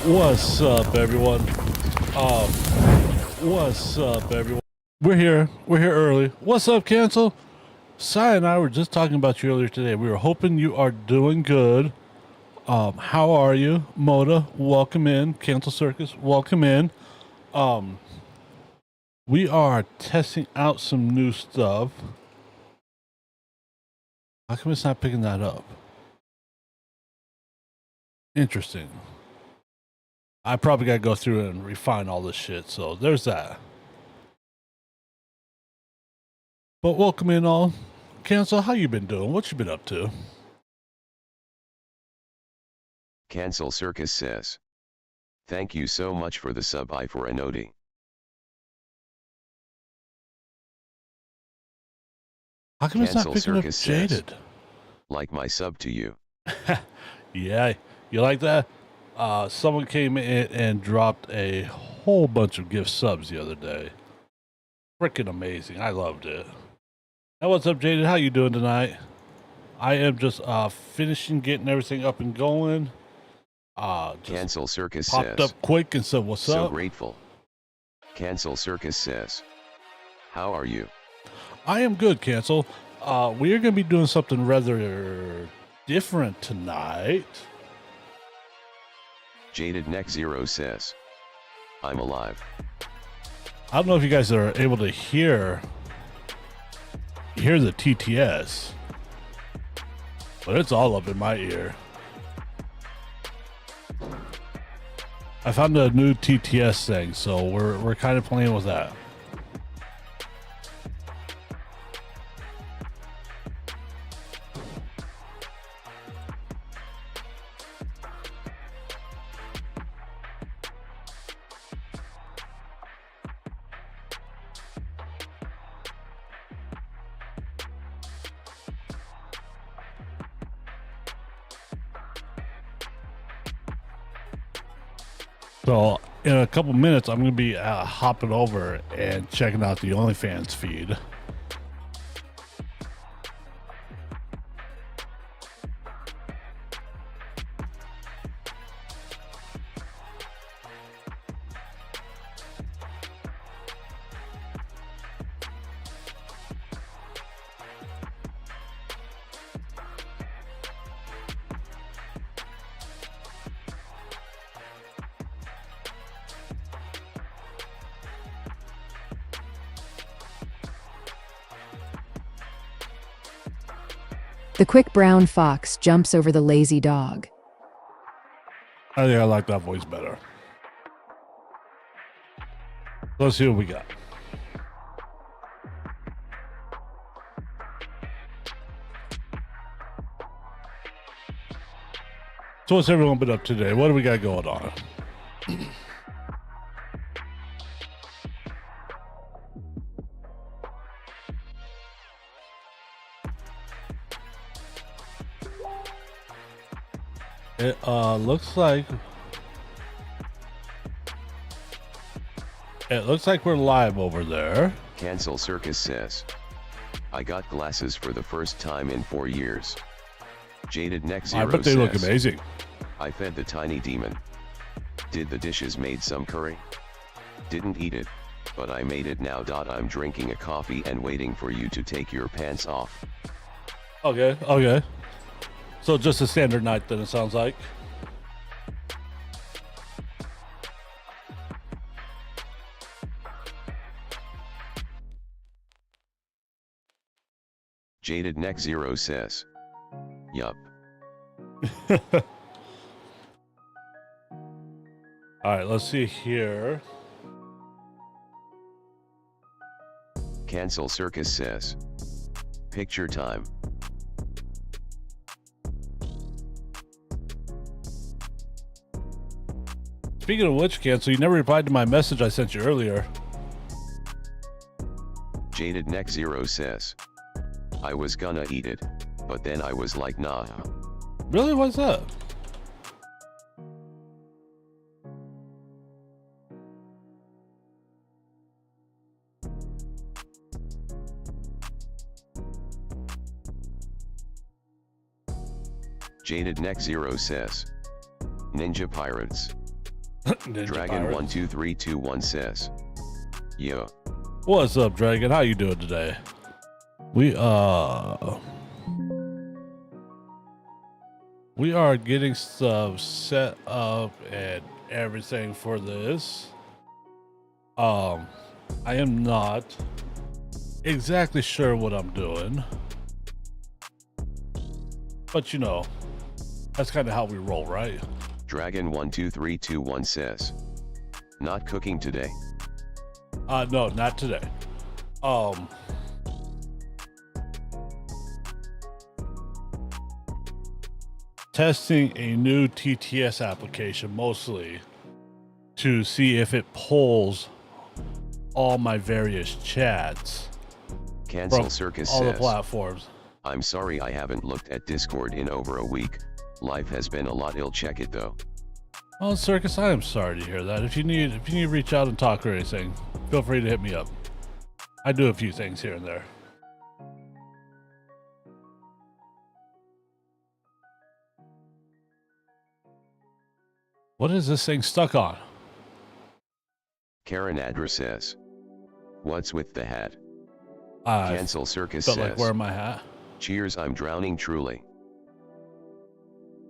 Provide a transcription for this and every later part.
What's up, everyone? Um, what's up, everyone? We're here. We're here early. What's up, Cancel? Sai and I were just talking about you earlier today. We were hoping you are doing good. How are you? Moda, welcome in. Cancel Circus, welcome in. We are testing out some new stuff. How come it's not picking that up? Interesting. I probably got to go through and refine all this shit, so there's that. But welcome in all. Cancel, how you been doing? What you been up to? Cancel Circus says. Thank you so much for the sub I for Anodi. How come it's not Cancel picking up Circus says. Jaded? Like my sub to you. Yeah, you like that? Someone came in and dropped a whole bunch of gift subs the other day. Freaking amazing. I loved it. Hey, what's up, Jaded? How you doing tonight? I am just finishing getting everything up and going. Just Cancel Circus popped says. up quick and said, what's So up? grateful. Cancel Circus says. How are you? I am good, Cancel. We are going to be doing something rather different tonight. Jaded Neck Zero says. I'm alive. I don't know if you guys are able to hear the TTS, but it's all up in my ear. I found a new TTS thing, so we're kind of playing with that. So in a couple minutes, I'm going to be hopping over and checking out the OnlyFans feed. The quick brown fox jumps over the lazy dog. I think I like that voice better. Let's see what we got. So what's everyone been up to today? What do we got going on? It looks like we're live over there. Cancel Circus says. I got glasses for the first time in 4 years. Jaded Neck Zero I bet they says. look amazing. I fed the tiny demon. Did the dishes made some curry? Didn't eat it, but I made it now. I'm drinking a coffee and waiting for you to take your pants off. Okay. So just a standard night then, it sounds like. Jaded Neck Zero says. Yup. All right, let's see here. Cancel Circus says. Picture time. Speaking of which, Cancel, you never replied to my message I sent you earlier. Jaded Neck Zero says. I was gonna eat it, but then I was like nah. Really? What's that? Jaded Neck Zero says. Ninja Pirates. Ninja Dragon Pirate. 12321 says. Yo. What's up, Dragon? How you doing today? We are getting stuff set up and everything for this. I am not exactly sure what I'm doing, but you know, that's kind of how we roll, right? Dragon 12321 says. Not cooking today. No, not today. Testing a new TTS application mostly to see if it pulls all my various chats Cancel from Circus all the says. platforms. I'm sorry I haven't looked at Discord in over a week. Life has been a lot. I'll check it though. Oh, Circus, I am sorry to hear that. If you need to reach out and talk or anything, feel free to hit me up. I do a few things here and there. What is this thing stuck on? Karen Adra says. What's with the hat? I Cancel Circus felt says. like wearing my hat. Cheers, I'm drowning truly.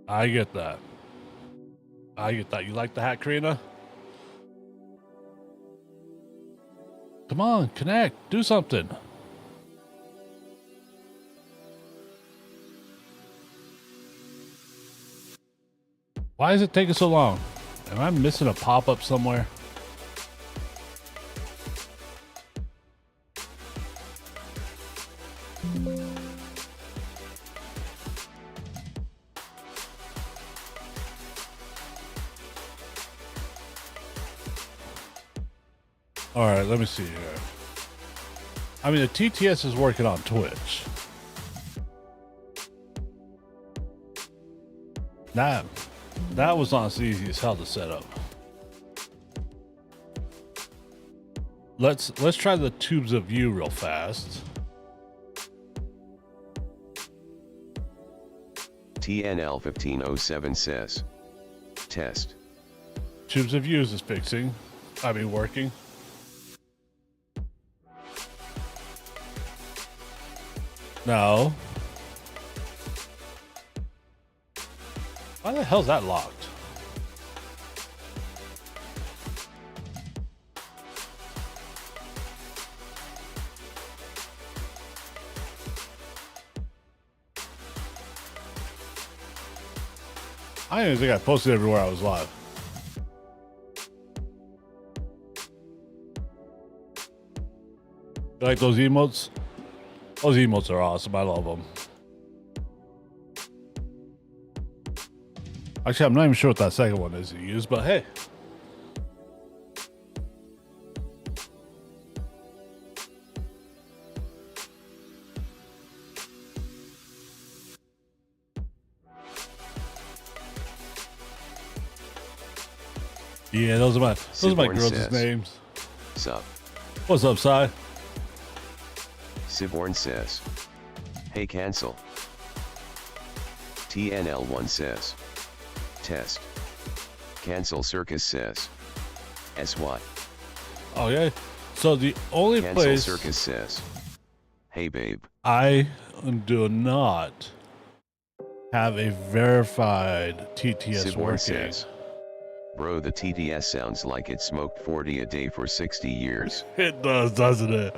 I get that. I get that. You like the hat, Karina? Come on, connect. Do something. Why is it taking so long? Am I missing a pop-up somewhere? All right, let me see here. I mean, the TTS is working on Twitch. That was honestly easy as hell to set up. Let's try the tubes of view real fast. TNL 1507 says. Test. Tubes of views is fixing. I mean, working. No. Why the hell's that locked? I didn't even think I posted everywhere I was live. You like those emotes? Those emotes are awesome. I love them. Actually, I'm not even sure what that second one is you use, but hey. Yeah, those are my Siborn girls' says. names. Sup. What's up, Cy? Siborn says. Hey, cancel. TNL1 says. Test. Cancel Circus says. SY. Oh yeah. So the only Cancel place Circus says. Hey, babe. I do not have a verified TTS Siborn working. says. Bro, the TTS sounds like it smoked 40 a day for 60 years. It does, doesn't it?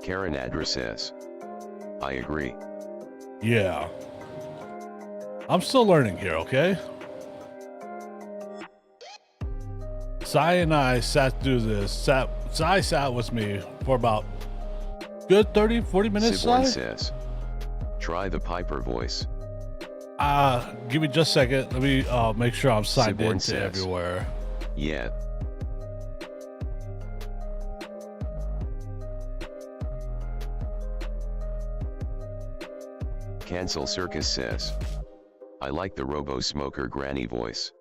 Karen Adra says. I agree. Yeah. I'm still learning here, okay? Cy and I sat through this. Cy sat with me for about good 30, 40 minutes, Siborn Cy? says. Try the Piper voice. Give me just a second. Let me make sure I'm signed Siborn into says. everywhere. Yeah. Cancel Circus says. I like the robo-smoker granny voice.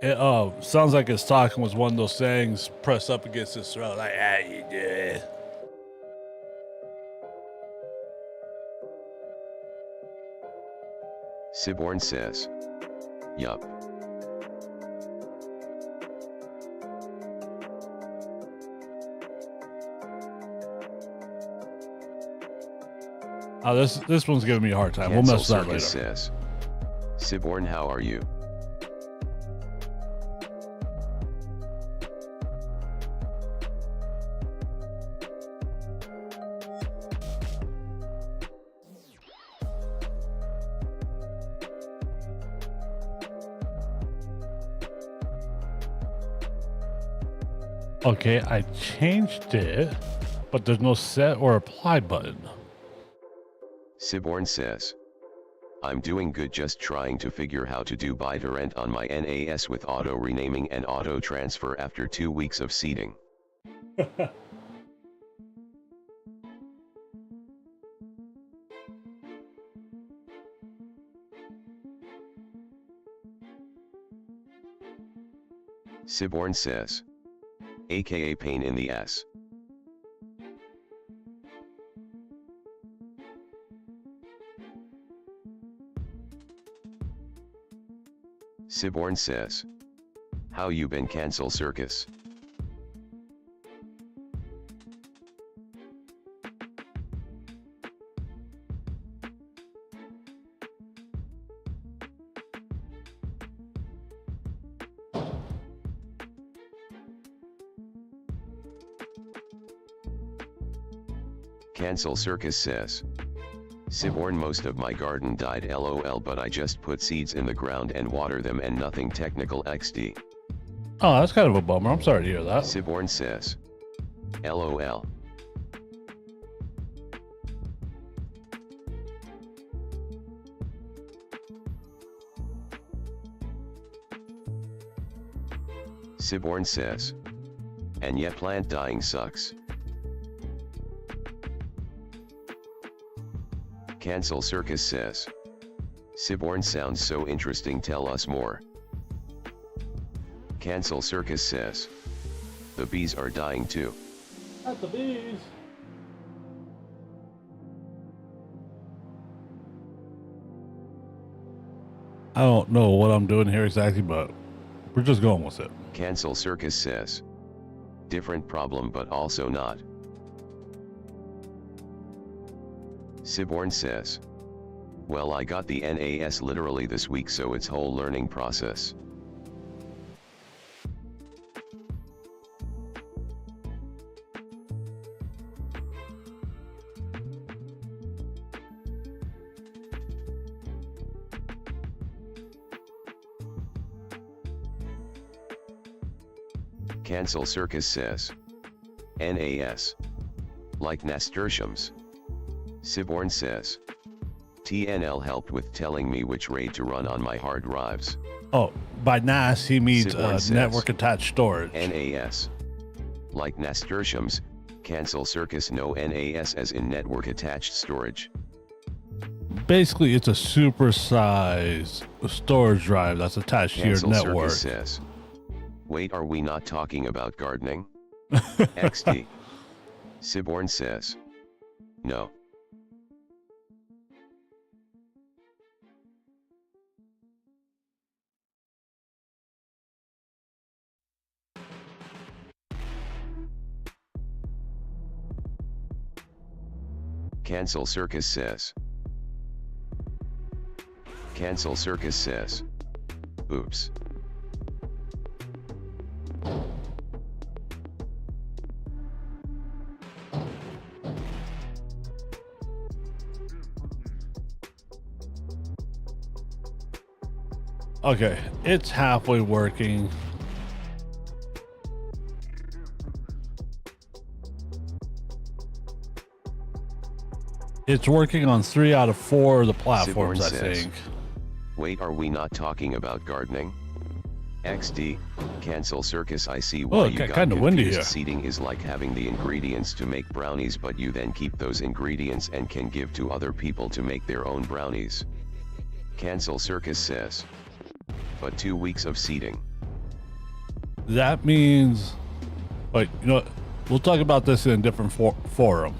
It sounds like his talking was one of those sayings pressed up against his throat, like, ah, you did. Siborn says. Yup. Oh, this one's giving me a hard time. Cancel We'll mess with that later. Circus says. Siborn, how are you? Okay, I changed it, but there's no set or apply button. Siborn says. I'm doing good, just trying to figure how to do buy to rent on my NAS with auto renaming and auto transfer after 2 weeks of seeding. Siborn says. AKA pain in the ass. Siborn says. How you been, Cancel Circus? Cancel Circus says. Siborn, most of my garden died LOL, but I just put seeds in the ground and water them and nothing technical XD. Oh, that's kind of a bummer. I'm sorry to hear that. Siborn says. LOL. Siborn says. And yet plant dying sucks. Cancel Circus says. Siborn sounds so interesting, tell us more. Cancel Circus says. The bees are dying too. Not the bees. I don't know what I'm doing here exactly, but we're just going with it. Cancel Circus says. Different problem, but also not. Siborn says. Well, I got the NAS literally this week, so it's whole learning process. Cancel Circus says. NAS. Like nasturtiums. Siborn says. TNL helped with telling me which RAID to run on my hard drives. Oh, by NAS he means Siborn says. network attached storage. NAS. Like nasturtiums, Cancel Circus, no NAS as in network attached storage. Basically, it's a supersized storage drive that's attached Cancel to your network. Circus says. Wait, are we not talking about gardening? XD. Siborn says. No. Cancel Circus says. Cancel Circus says. Oops. Okay, it's halfway working. It's working on 3 out of 4 of the platforms, Siborn I says. think. Wait, are we not talking about gardening? XD, Cancel Circus, I see why Oh, you it got got kinda windy confused. here. Seeding is like having the ingredients to make brownies, but you then keep those ingredients and can give to other people to make their own brownies. Cancel Circus says. But 2 weeks of seeding. that means, wait, you know what? We'll talk about this in a different forum.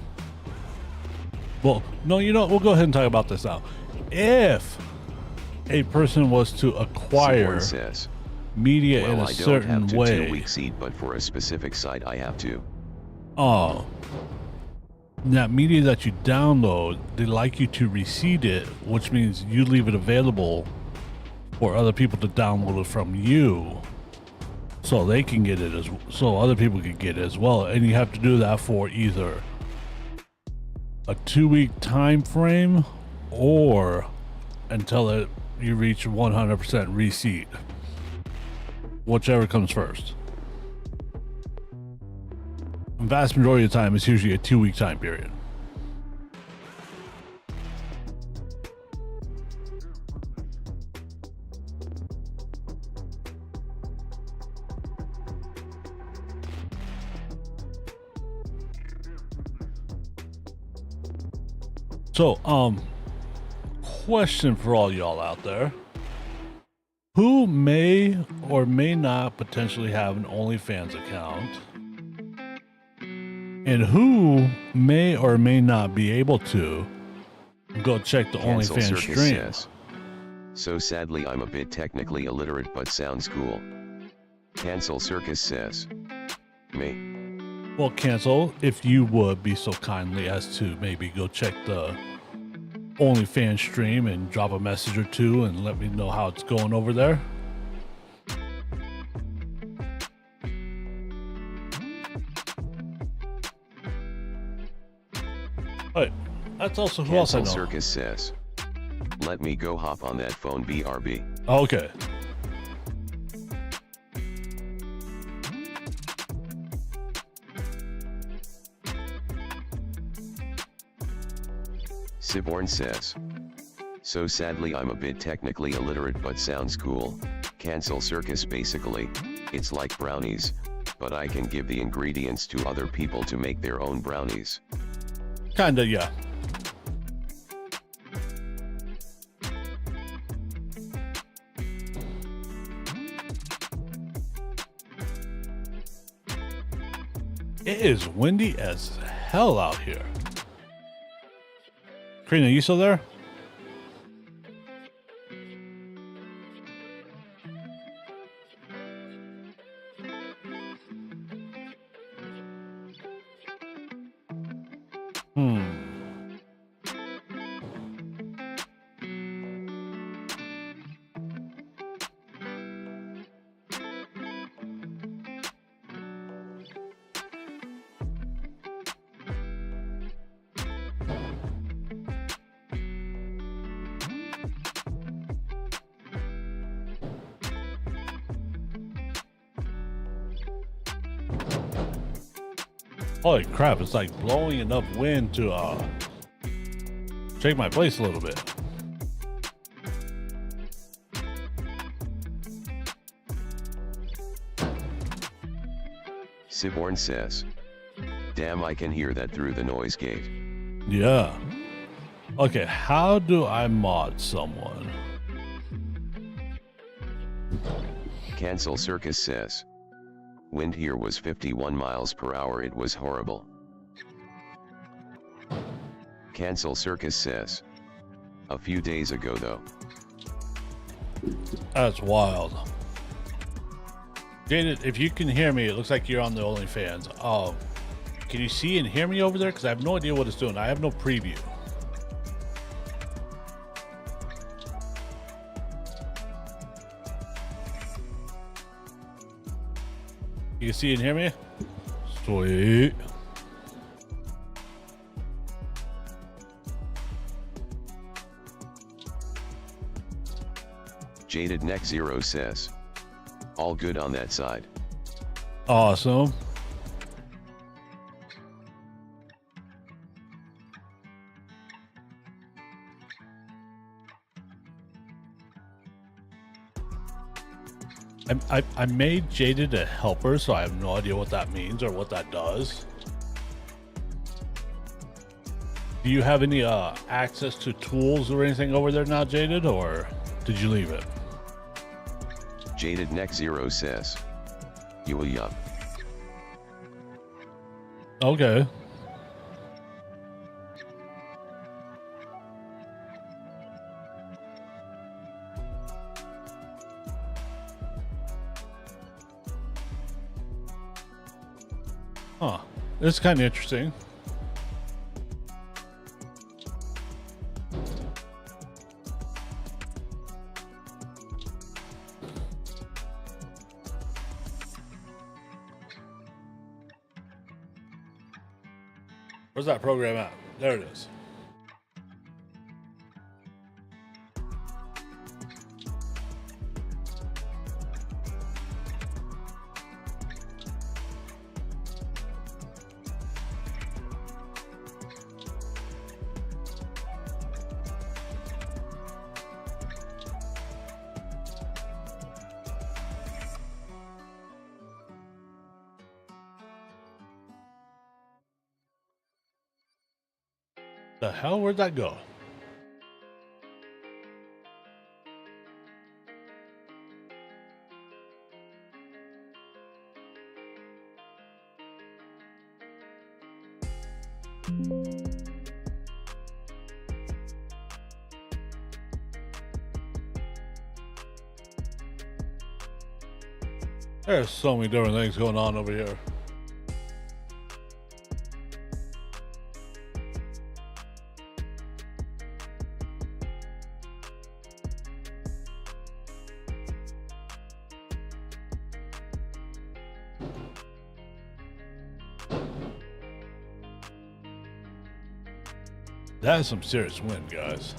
Well, no, you know what? We'll go ahead and talk about this now. If a person was to acquire says, media in a I don't certain have to way, 2 week seed, but for a specific site I have to. oh, that media that you download, they like you to reseed it, which means you leave it available for other people to download it from you, so they can get it so other people can get it as well. And you have to do that for either a 2 week time frame or until you reach 100% reseed, whichever comes first. The vast majority of the time, it's usually a 2 week time period. So, question for all y'all out there. Who may or may not potentially have an OnlyFans account? And who may or may not be able to go check the Cancel OnlyFans Circus stream? says, so sadly I'm a bit technically illiterate but sounds cool. Cancel Circus says, me. Well, Cancel, if you would be so kindly as to maybe go check the OnlyFans stream and drop a message or two and let me know how it's going over there. Alright, that's also who else I Cancel know. Circus says, let me go hop on that phone BRB. Okay. Siborn says, so sadly I'm a bit technically illiterate but sounds cool. Cancel Circus basically, it's like brownies, but I can give the ingredients to other people to make their own brownies. Kinda, yeah. It is windy as hell out here. Karina, you still there? Holy crap, it's like blowing enough wind to shake my place a little bit. Siborn says, damn, I can hear that through the noise gate. Yeah. Okay, how do I mod someone? Cancel Circus says, wind here was 51 miles per hour, it was horrible. Cancel Circus says, a few days ago though. That's wild. Jaden, if you can hear me, it looks like you're on the OnlyFans. Can you see and hear me over there? Because I have no idea what it's doing. I have no preview. You can see and hear me? Sweet. Jaded Neck Zero says, all good on that side. Awesome. I made Jaded a helper, so I have no idea what that means or what that does. Do you have any access to tools or anything over there now, Jaded, or did you leave it? Jaded Neck Zero says, You will yup. Okay. Huh. It's kind of interesting. Where's that program at? There it is. The hell? Where'd that go? There's so many different things going on over here. That is some serious wind, guys.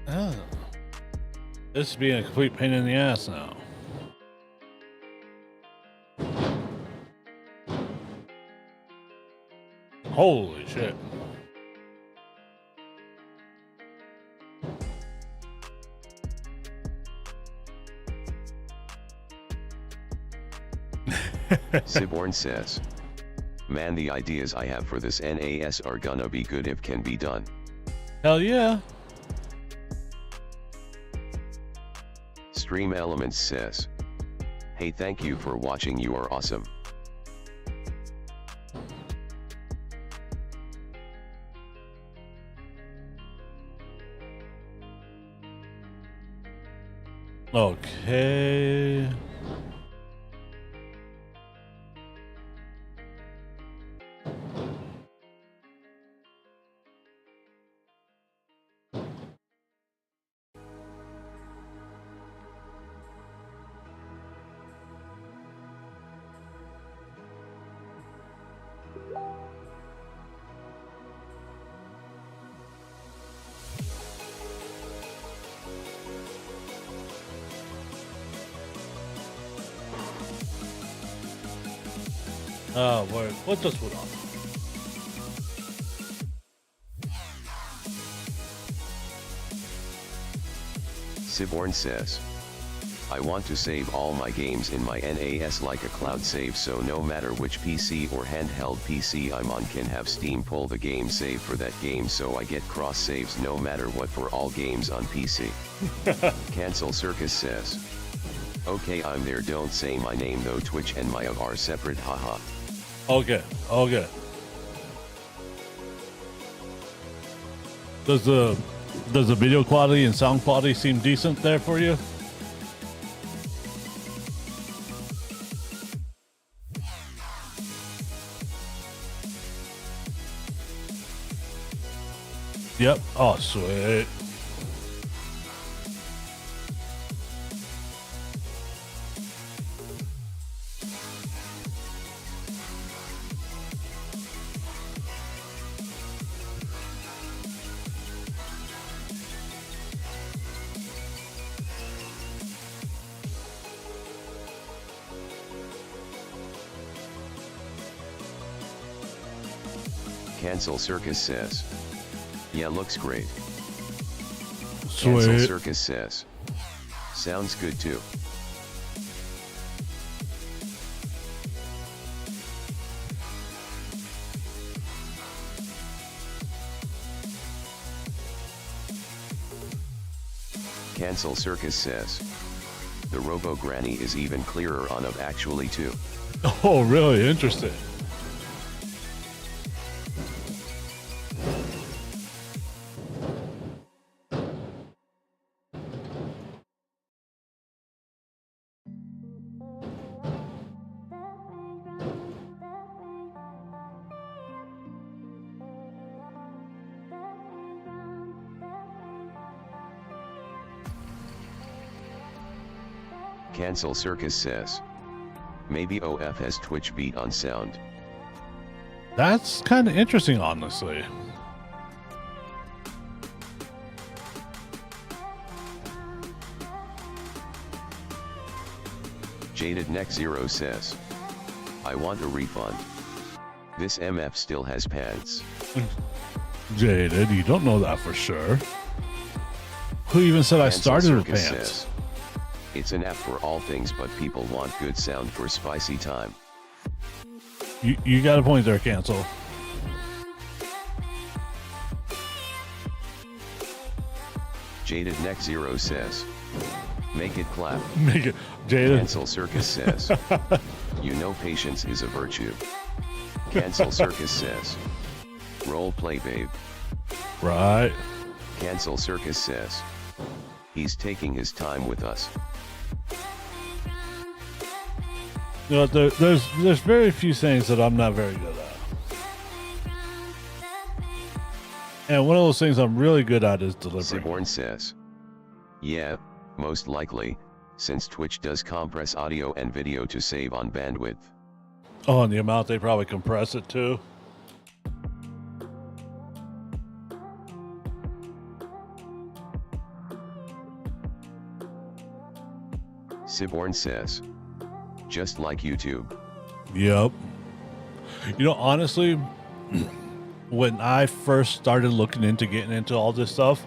Oh. This is being a complete pain in the ass now. Holy shit. Siborn says, man, the ideas I have for this NAS are gonna be good if can be done. Hell yeah. Stream Elements says, hey, thank you for watching, you are awesome. Okay. Oh, wait, what's this one on? Siborn says, I want to save all my games in my NAS like a cloud save, so no matter which PC or handheld PC I'm on can have Steam pull the game save for that game, so I get cross saves no matter what for all games on PC. Cancel Circus says, okay, I'm there, don't say my name though, Twitch and Maya are separate, haha. Okay, okay. Does the video quality and sound quality seem decent there for you? Yep. Oh, sweet. Cancel Circus says, yeah, looks great. Sweet. Cancel Circus says, sounds good too. Cancel Circus says. The Robo Granny is even clearer on of actually too. Oh, really? Interesting. Cancel Circus says. Maybe OF has Twitch beat on sound. That's kind of interesting, honestly. Jaded Neck Zero says. I want a refund. This MF still has pants. Jaded, you don't know that for sure. Who even said I Cancel started with Circus pants? says, it's an app for all things, but people want good sound for spicy time. You got a point there, Cancel. Jaded Neck Zero says. Make it clap. Make it, Jaded. Cancel Circus says. You know patience is a virtue. Cancel Circus says. Role play, babe. Right. Cancel Circus says. He's taking his time with us. You know, there's very few things that I'm not very good at. And one of those things I'm really good at is delivering. Siborn says. Yeah, most likely, since Twitch does compress audio and video to save on bandwidth. Oh, and the amount they probably compress it to. Siborn says. Just like YouTube. Yep. You know, honestly, when I first started looking into getting into all this stuff,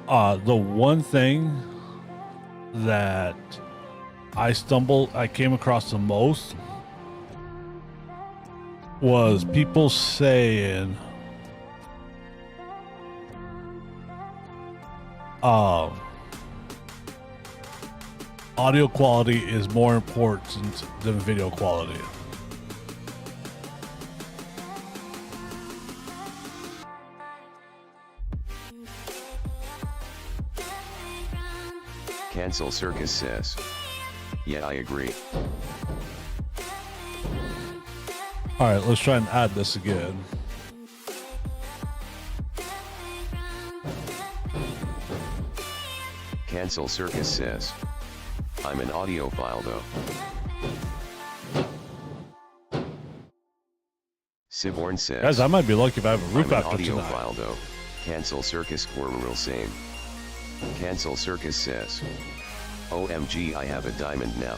the one thing that I came across the most was people saying, audio quality is more important than video quality. Cancel Circus says. Yeah, I agree. All right, let's try and add this again. Cancel Circus says. I'm an audiophile though. Siborn says. Guys, I might be lucky if I have a roof I'm an after tonight. audiophile though. Cancel Circus or real same. Cancel Circus says. OMG, I have a diamond now.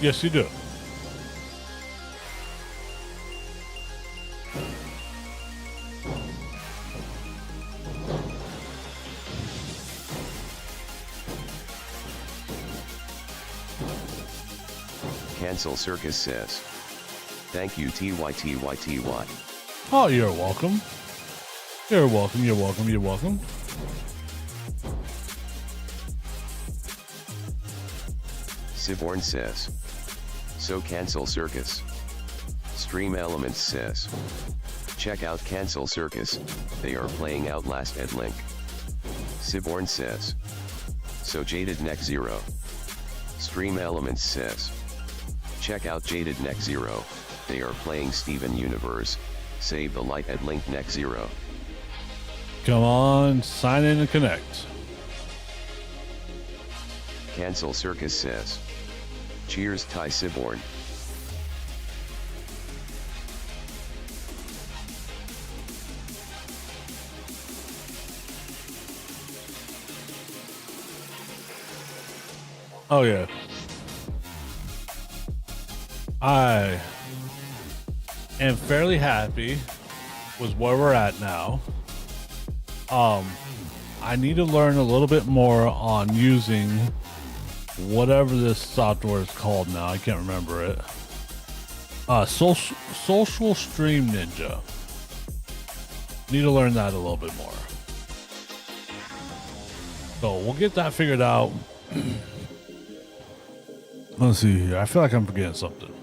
Yes, you do. Cancel Circus says. Thank you TYTYTY. Oh, you're welcome. You're welcome, you're welcome, you're welcome. Siborn says. So Cancel Circus. Stream Elements says. Check out Cancel Circus, they are playing Outlast at Link. Siborn says. So Jaded Neck Zero. Stream Elements says. Check out Jaded Neck Zero, they are playing Steven Universe, save the light at Link Neck Zero. Come on, sign in and connect. Cancel Circus says. Cheers Ty Siborn. Oh yeah. I am fairly happy with where we're at now. I need to learn a little bit more on using whatever this software is called now. I can't remember it. Social Stream Ninja. Need to learn that a little bit more. So we'll get that figured out. Let's see here. I feel like I'm forgetting something.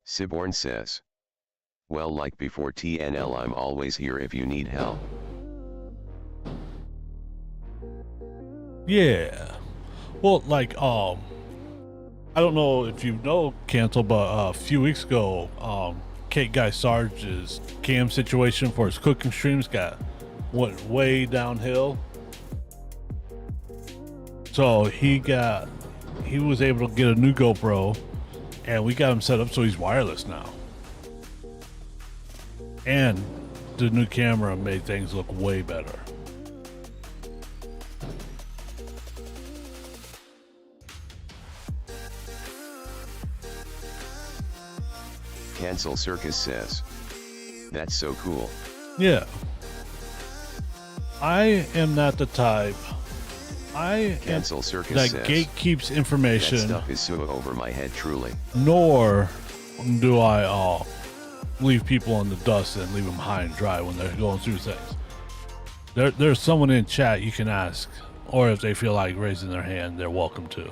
Siborn says. Well, like before TNL, I'm always here if you need help. Yeah. Well, like, I don't know if you know, Cancel, but a few weeks ago, Cake Guy Sarge's cam situation for his cooking streams went way downhill. So he was able to get a new GoPro, and we got him set up so he's wireless now. And the new camera made things look way better. Cancel Circus says. That's so cool. Yeah. I am not the type. Cancel Circus that says. gatekeeps That information, stuff is so over my head, truly. nor do I leave people in the dust and leave them high and dry when they're going through things. There's someone in chat you can ask, or if they feel like raising their hand, they're welcome to.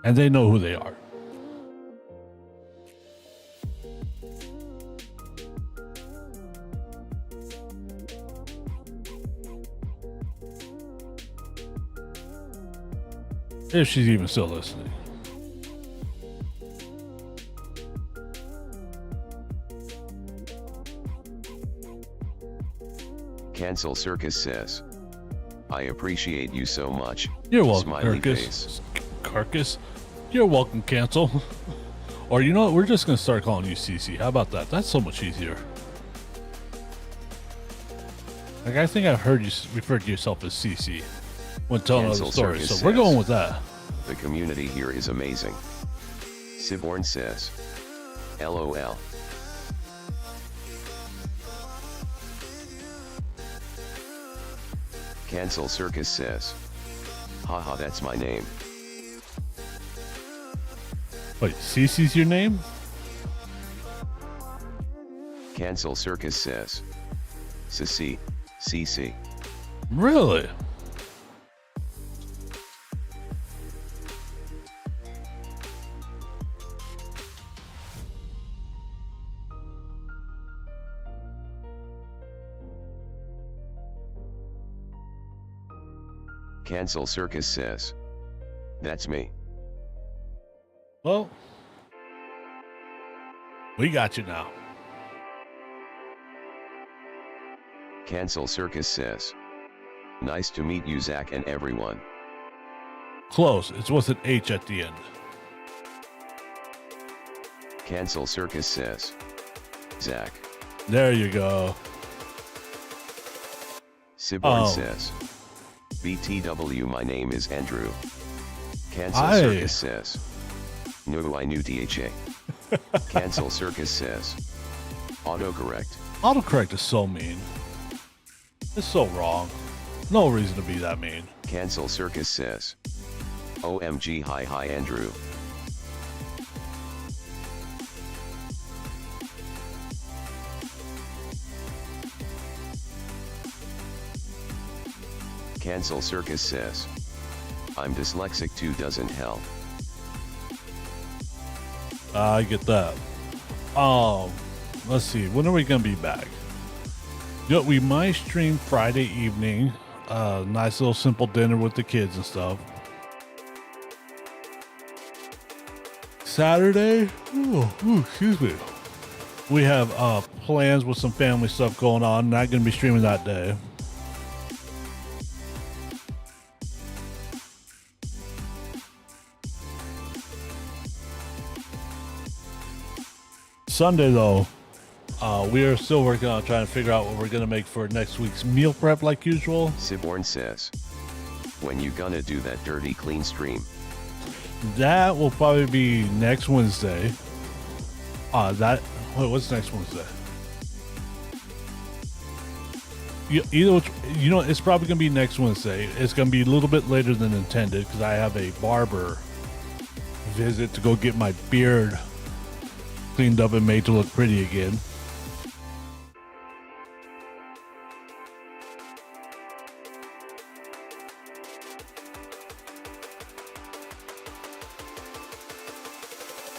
And they know who they are. If she's even still listening. Cancel Circus says. I appreciate you so much. You're welcome, Smiley Carcass. face. Carcass. You're welcome, Cancel. Or you know what? We're just going to start calling you CC. How about that? That's so much easier. Like, I think I've heard you refer to yourself as CC when telling Cancel other stories. Circus So we're says. going with that. The community here is amazing. Siborn says. LOL. Cancel Circus says. Haha, that's my name. Wait, CC's your name? Cancel Circus says. CC. CC. Really? Cancel Circus says. That's me. Well, we got you now. Cancel Circus says. Nice to meet you, Zach, and everyone. Close. It's with an H at the end. Cancel Circus says. Zach. There you go. Siborn Oh. says. BTW, my name is Andrew. Cancel Hi. Circus says. No, I knew DHA. Cancel Circus says. Autocorrect. Autocorrect is so mean. It's so wrong. No reason to be that mean. Cancel Circus says. OMG, hi Andrew. Cancel Circus says. I'm dyslexic too, doesn't help. I get that. Let's see. When are we gonna be back? You know, we might stream Friday evening. Nice little simple dinner with the kids and stuff. Saturday? Excuse me. We have plans with some family stuff going on. Not gonna be streaming that day. Sunday though, we are still working on trying to figure out what we're gonna make for next week's meal prep like usual. Siborn says. When you gonna do that dirty clean stream? That will probably be next Wednesday. What's next Wednesday? It's probably gonna be next Wednesday. It's gonna be a little bit later than intended because I have a barber visit to go get my beard cleaned up and made to look pretty again.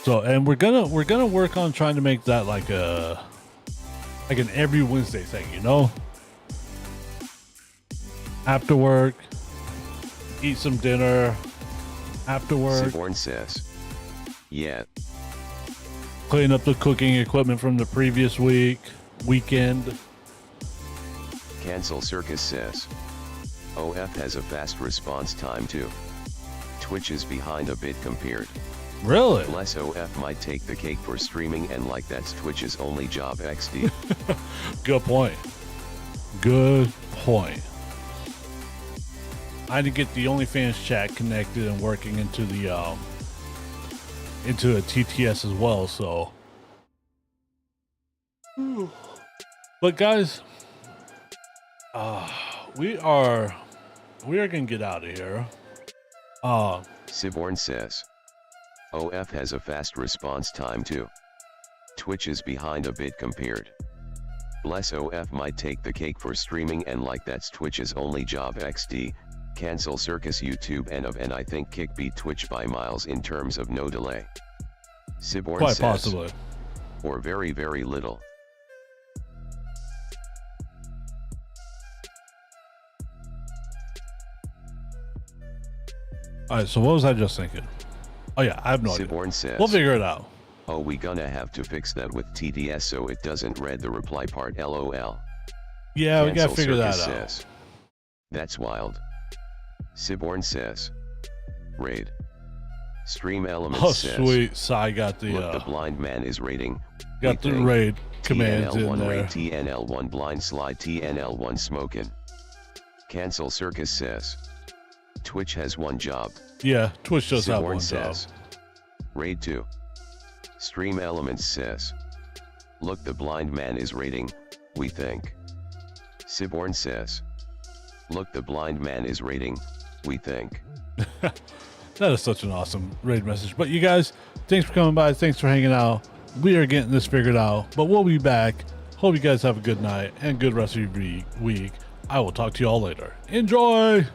So, and we're gonna work on trying to make that like an every Wednesday thing, you know? After work, eat some dinner. After work, Siborn says. Yeah. clean up the cooking equipment from the previous weekend. Cancel Circus says. OF has a fast response time too. Twitch is behind a bit compared. Really? Bless OF might take the cake for streaming and like that's Twitch's only job XD. Good point. Good point. I had to get the OnlyFans chat connected and working into the into a TTS as well, so. But guys, we are gonna get out of here. Siborn says. OF has a fast response time too. Twitch is behind a bit compared. Bless OF might take the cake for streaming and like that's Twitch's only job XD. Cancel Circus YouTube and I think Kick beat Twitch by miles in terms of no delay. Siborn Quite says. possibly. Or very very little. All right, so what was I just thinking? Oh yeah, I have no idea. Siborn says. We'll figure it out. Oh, we gonna have to fix that with TTS so it doesn't read the reply part LOL. Yeah, we gotta Cancel figure that Circus out. says. That's wild. Siborn says. Raid. Stream Elements Oh says. sweet, Sai got Look, the the blind man is raiding. got We the think. raid commands in TNL1 there. raid TNL1 blind slide TNL1 smoking. Cancel Circus says. Twitch has one job. Yeah, Twitch does have Siborn one job. says. Raid 2. Stream Elements says. Look, the blind man is raiding, we think. Siborn says. Look, the blind man is raiding, we think. That is such an awesome raid message. But you guys, thanks for coming by. Thanks for hanging out. We are getting this figured out, but we'll be back. Hope you guys have a good night and good rest of your week. I will talk to you all later. Enjoy!